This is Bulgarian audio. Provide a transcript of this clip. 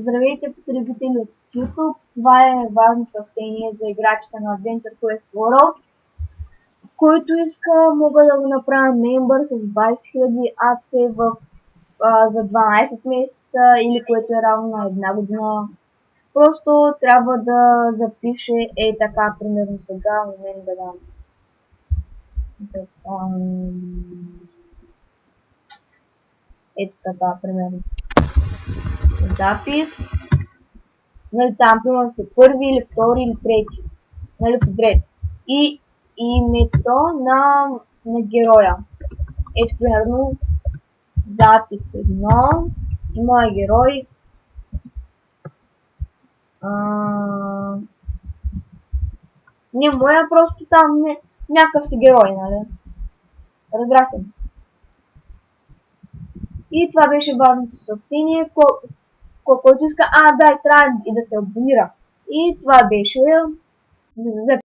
Здравейте, потребители от YouTube! Това е важно съобщение за играчите на Adventure Quest World. Който иска, мога да го направя мембър с 20 000 AC за 12 месеца, или което е равно на една година. Просто трябва да запише така, примерно сега, момент да дам. Така, примерно. Запис. Нали, там, примерно, сте първи или втори или трети. Нали, подред. И името на героя. Ето, примерно, запис 1. И моя герой. Не моя, просто там някакъв си герой, нали? Разбрахте. И това беше важното съобщение, който иска, да, и трябва и да се абонира. И това беше за